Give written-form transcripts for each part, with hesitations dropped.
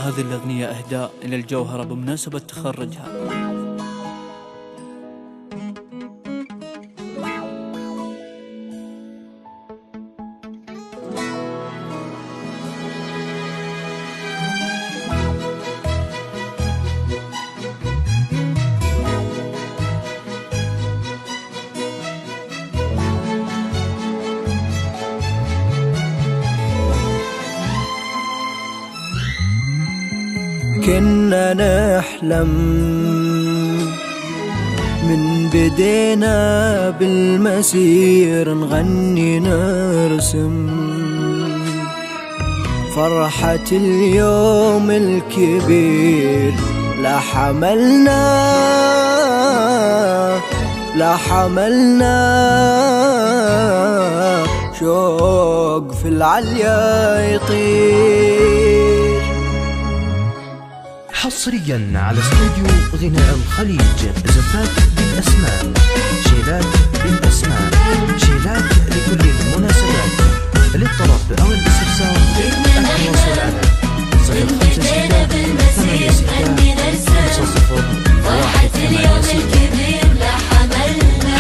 هذه الأغنية إهداء إلى الجوهرة بمناسبة تخرجها. كنا نحلم من بدينا بالمسير، نغني نرسم فرحة اليوم الكبير. لا حملنا شوق في العليا يطير. حصريا على استوديو غناء الخليج، زفات بالأسماء، شيلات بالأسماء، شيلات لكل المناسبات. للطلب أو الاستفسار التواصل على 056-86-50-186.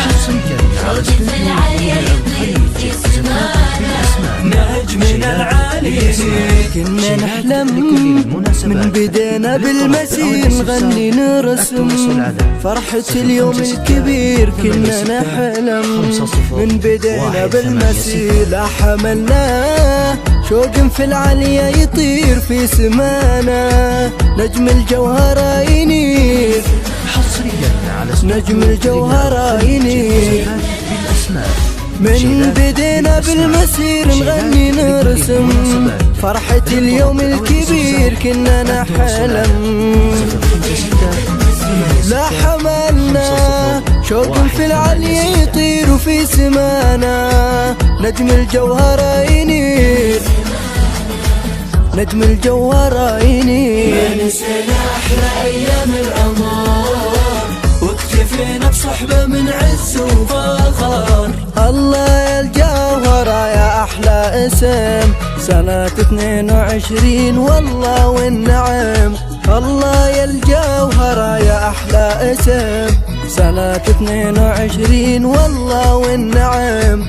حصريا على استوديو غناء الخليج، زفات بالأسماء، نجمنا العالي. كنا نحلم من بدينا بالمسير، نغني نرسم فرحة اليوم الكبير. كنا نحلم من بدينا بالمسير. لا حملنا شوق في العليا يطير في سمانا، نجم الجوهرة ينير. نجم الجوهرة ينير. من بدينا بالمسير، نغني نرسم فرحة اليوم الكبير. كنا نحلم لا حملنا شوق في العليا يطير وفي سمانا، نجم الجوهرة ينير. نجم الجوهرة ينير. ما نسينا أحلى أيام العمر، واكتفينا بصحبة من عز وفخر. الله يا الجوهرة يا أحلى اسم، سنة 22 والله والنعم. الله يا الجوهرة يا أحلى اسم، سنة 22 والله والنعم.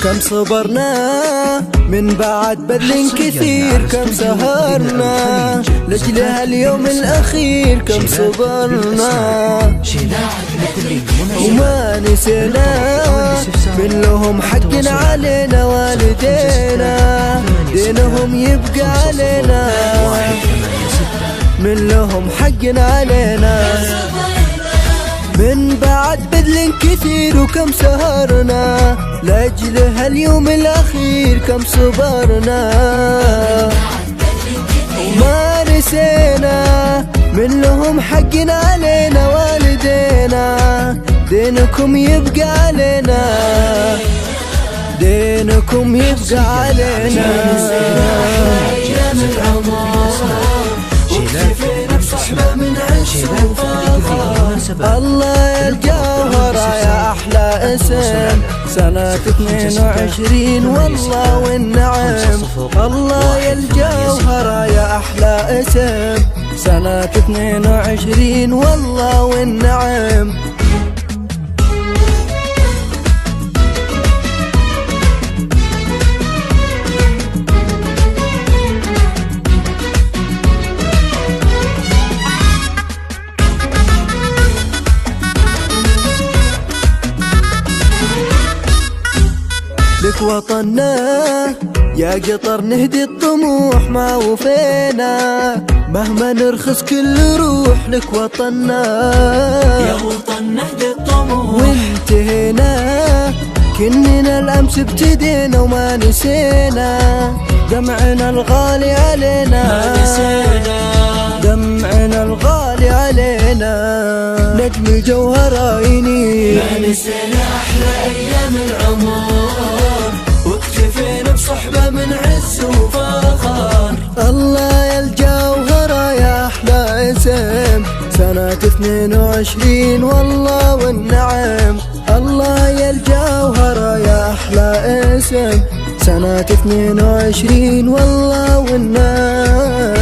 كم صبرنا من بعد بذل كثير، كم سهرنا لأجل هاليوم الأخير. كم صبرنا وما نسينا من لهم حق علينا والدينا، دينهم يبقى علينا. من لهم حق علينا من بعد بذل كثير، وكم سهرنا لأجل هاليوم الأخير. كم صبرنا وما نسينا من لهم حق علينا والدينا، دينكم يبقى علينا. دينكم يبقى علينا. الله يا الجوهرة يا أحلى اسم، سنة 22 والله والنعم. الله يا الجوهرة يا أحلى اسم، سنة 22 والله والنعم. لك وطننا يا قطر نهدي الطموح، ما وفينا مهما نرخص كل روح. لك وطننا يا وطن نهدي الطموح، وانتهينا كننا الأمس ابتدينا وما نسينا دمعنا الغالي علينا. ما نسينا دمعنا الغالي علينا. نجم الجوهرة ينير. ما نسينا أحلى أيام العمر، واكتفينا صحبة من عز وفخر. الله يا الجوهرة يا أحلى اسم، سنة 22 والله والنعم. الله يا الجوهرة يا أحلى اسم، سنة 22 والله والنعم.